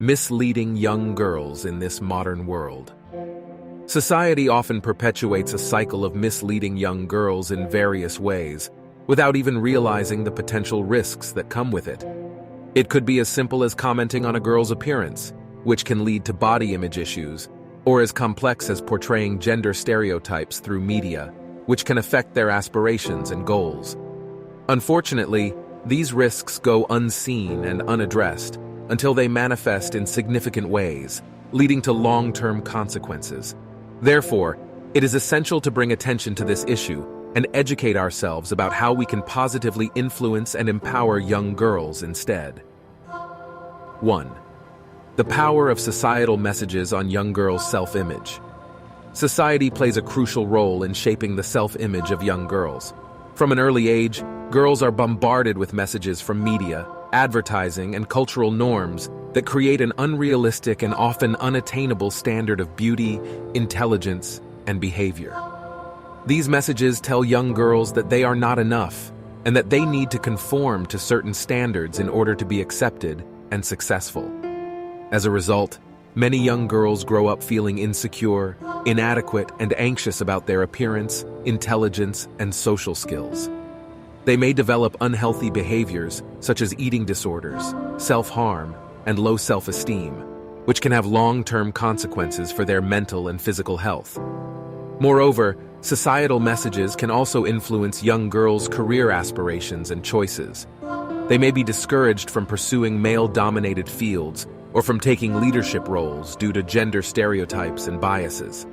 Misleading young girls in this modern world. Society often perpetuates a cycle of misleading young girls in various ways, without even realizing the potential risks that come with it. It could be as simple as commenting on a girl's appearance, which can lead to body image issues, or as complex as portraying gender stereotypes through media, which can affect their aspirations and goals. Unfortunately, these risks go unseen and unaddressed until they manifest in significant ways, leading to long-term consequences. Therefore, it is essential to bring attention to this issue and educate ourselves about how we can positively influence and empower young girls instead. 1. The power of societal messages on young girls' self-image. Society plays a crucial role in shaping the self-image of young girls. From an early age, girls are bombarded with messages from media, advertising, and cultural norms that create an unrealistic and often unattainable standard of beauty, intelligence, and behavior. These messages tell young girls that they are not enough and that they need to conform to certain standards in order to be accepted and successful. As a result, many young girls grow up feeling insecure, inadequate, and anxious about their appearance, intelligence, and social skills. They may develop unhealthy behaviors such as eating disorders, self-harm, and low self-esteem, which can have long-term consequences for their mental and physical health. Moreover, societal messages can also influence young girls' career aspirations and choices. They may be discouraged from pursuing male-dominated fields or from taking leadership roles due to gender stereotypes and biases.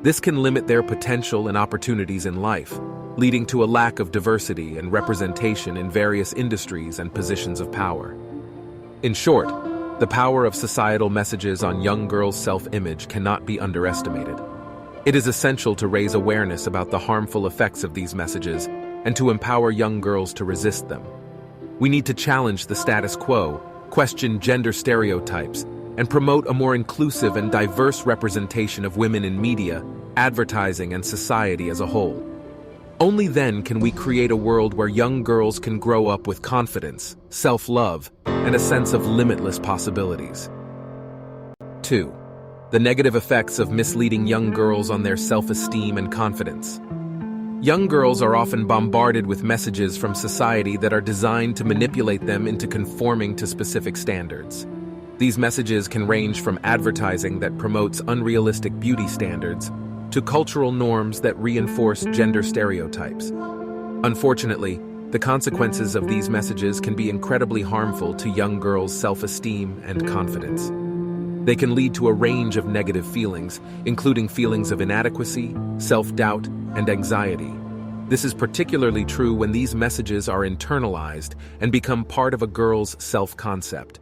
This can limit their potential and opportunities in life, leading to a lack of diversity and representation in various industries and positions of power. In short, the power of societal messages on young girls' self-image cannot be underestimated. It is essential to raise awareness about the harmful effects of these messages and to empower young girls to resist them. We need to challenge the status quo, question gender stereotypes, and promote a more inclusive and diverse representation of women in media, advertising, and society as a whole. Only then can we create a world where young girls can grow up with confidence, self-love, and a sense of limitless possibilities. 2. The negative effects of misleading young girls on their self-esteem and confidence. Young girls are often bombarded with messages from society that are designed to manipulate them into conforming to specific standards. These messages can range from advertising that promotes unrealistic beauty standards to cultural norms that reinforce gender stereotypes. Unfortunately, the consequences of these messages can be incredibly harmful to young girls' self-esteem and confidence. They can lead to a range of negative feelings, including feelings of inadequacy, self-doubt, and anxiety. This is particularly true when these messages are internalized and become part of a girl's self-concept.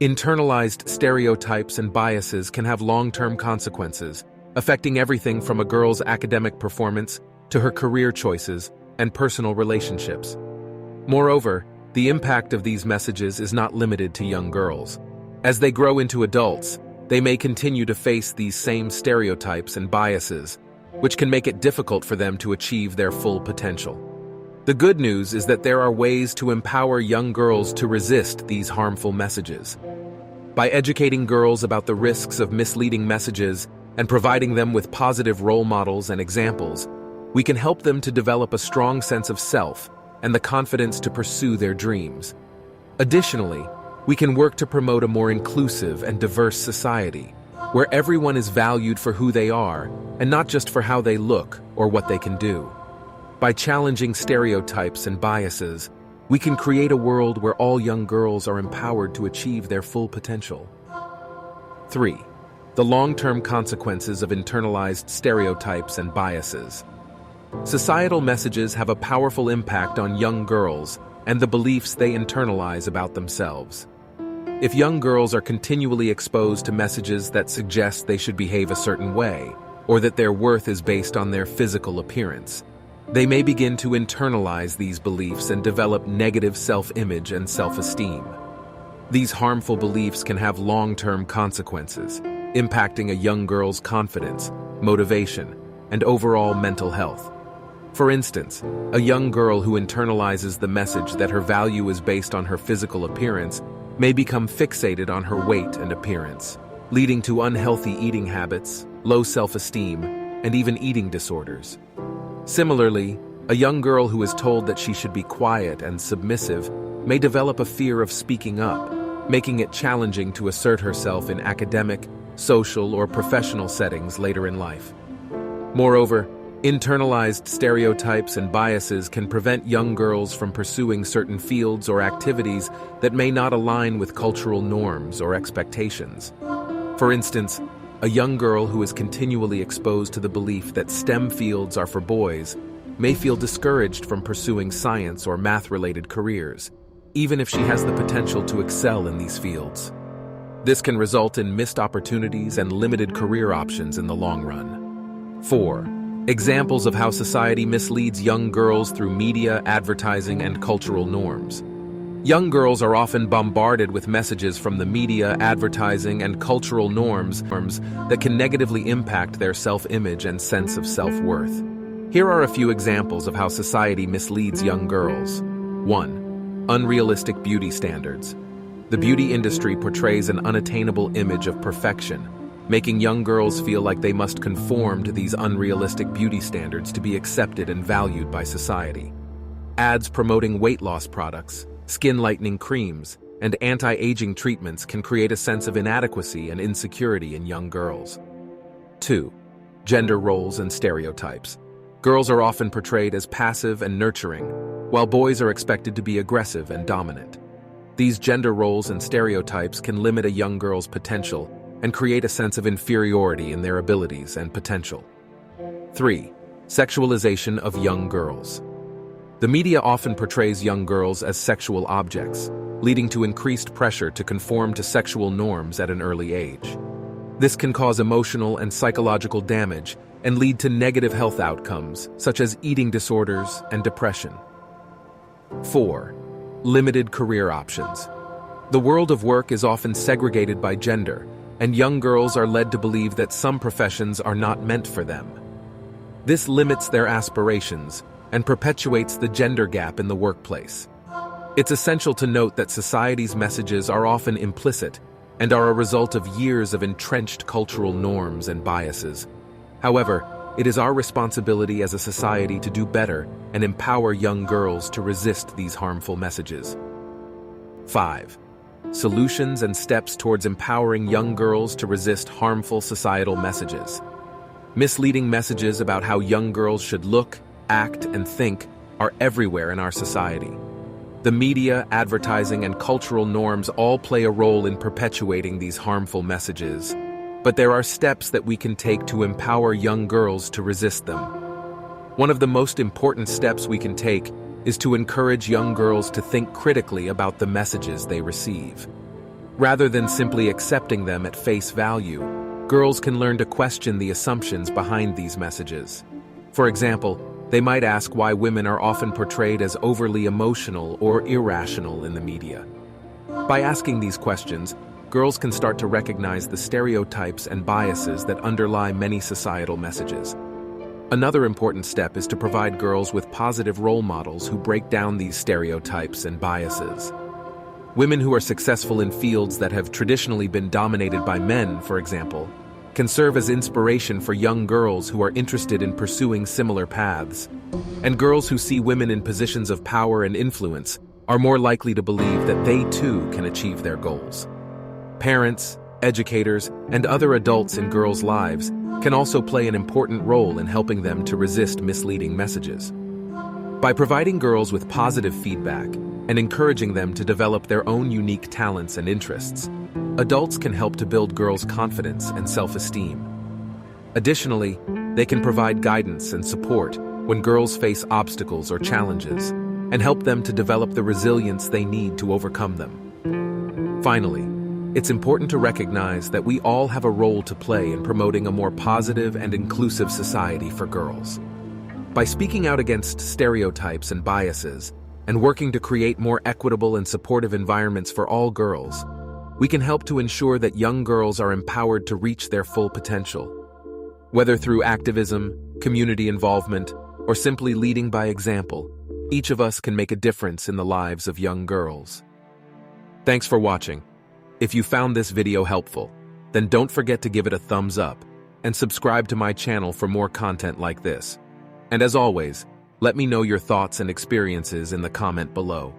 Internalized stereotypes and biases can have long-term consequences, affecting everything from a girl's academic performance to her career choices and personal relationships. Moreover, the impact of these messages is not limited to young girls. As they grow into adults, they may continue to face these same stereotypes and biases, which can make it difficult for them to achieve their full potential. The good news is that there are ways to empower young girls to resist these harmful messages. By educating girls about the risks of misleading messages and providing them with positive role models and examples, we can help them to develop a strong sense of self and the confidence to pursue their dreams. Additionally, we can work to promote a more inclusive and diverse society, where everyone is valued for who they are and not just for how they look or what they can do. By challenging stereotypes and biases, we can create a world where all young girls are empowered to achieve their full potential. 3. The long-term consequences of internalized stereotypes and biases. Societal messages have a powerful impact on young girls and the beliefs they internalize about themselves. If young girls are continually exposed to messages that suggest they should behave a certain way, or that their worth is based on their physical appearance, they may begin to internalize these beliefs and develop negative self-image and self-esteem. These harmful beliefs can have long-term consequences, impacting a young girl's confidence, motivation, and overall mental health. For instance, a young girl who internalizes the message that her value is based on her physical appearance may become fixated on her weight and appearance, leading to unhealthy eating habits, low self-esteem, and even eating disorders. Similarly, a young girl who is told that she should be quiet and submissive may develop a fear of speaking up, making it challenging to assert herself in academic, social, or professional settings later in life. Moreover, internalized stereotypes and biases can prevent young girls from pursuing certain fields or activities that may not align with cultural norms or expectations. For instance, a young girl who is continually exposed to the belief that STEM fields are for boys may feel discouraged from pursuing science or math-related careers, even if she has the potential to excel in these fields. This can result in missed opportunities and limited career options in the long run. 4. Examples of how society misleads young girls through media, advertising, and cultural norms. Young girls are often bombarded with messages from the media, advertising, and cultural norms that can negatively impact their self-image and sense of self-worth. Here are a few examples of how society misleads young girls. 1. Unrealistic beauty standards. The beauty industry portrays an unattainable image of perfection, making young girls feel like they must conform to these unrealistic beauty standards to be accepted and valued by society. Ads promoting weight loss products, skin lightening creams, and anti-aging treatments can create a sense of inadequacy and insecurity in young girls. 2. Gender roles and stereotypes. Girls are often portrayed as passive and nurturing, while boys are expected to be aggressive and dominant. These gender roles and stereotypes can limit a young girl's potential and create a sense of inferiority in their abilities and potential. 3. Sexualization of young girls. The media often portrays young girls as sexual objects, leading to increased pressure to conform to sexual norms at an early age. This can cause emotional and psychological damage and lead to negative health outcomes, such as eating disorders and depression. 4. Limited career options. The world of work is often segregated by gender, and young girls are led to believe that some professions are not meant for them. This limits their aspirations and perpetuates the gender gap in the workplace. It's essential to note that society's messages are often implicit and are a result of years of entrenched cultural norms and biases. However, it is our responsibility as a society to do better and empower young girls to resist these harmful messages. 5. Solutions and steps towards empowering young girls to resist harmful societal messages. Misleading messages about how young girls should look, act, and think are everywhere in our society. The media, advertising, and cultural norms all play a role in perpetuating these harmful messages. But there are steps that we can take to empower young girls to resist them. One of the most important steps we can take is to encourage young girls to think critically about the messages they receive. Rather than simply accepting them at face value, girls can learn to question the assumptions behind these messages. For example, they might ask why women are often portrayed as overly emotional or irrational in the media. By asking these questions, girls can start to recognize the stereotypes and biases that underlie many societal messages. Another important step is to provide girls with positive role models who break down these stereotypes and biases. Women who are successful in fields that have traditionally been dominated by men, for example, can serve as inspiration for young girls who are interested in pursuing similar paths. And girls who see women in positions of power and influence are more likely to believe that they too can achieve their goals. Parents, educators, and other adults in girls' lives can also play an important role in helping them to resist misleading messages. By providing girls with positive feedback and encouraging them to develop their own unique talents and interests, adults can help to build girls' confidence and self-esteem. Additionally, they can provide guidance and support when girls face obstacles or challenges and help them to develop the resilience they need to overcome them. Finally, it's important to recognize that we all have a role to play in promoting a more positive and inclusive society for girls. By speaking out against stereotypes and biases, and working to create more equitable and supportive environments for all girls, we can help to ensure that young girls are empowered to reach their full potential. Whether through activism, community involvement, or simply leading by example, each of us can make a difference in the lives of young girls. Thanks for watching. If you found this video helpful, then don't forget to give it a thumbs up and subscribe to my channel for more content like this. And as always, let me know your thoughts and experiences in the comment below.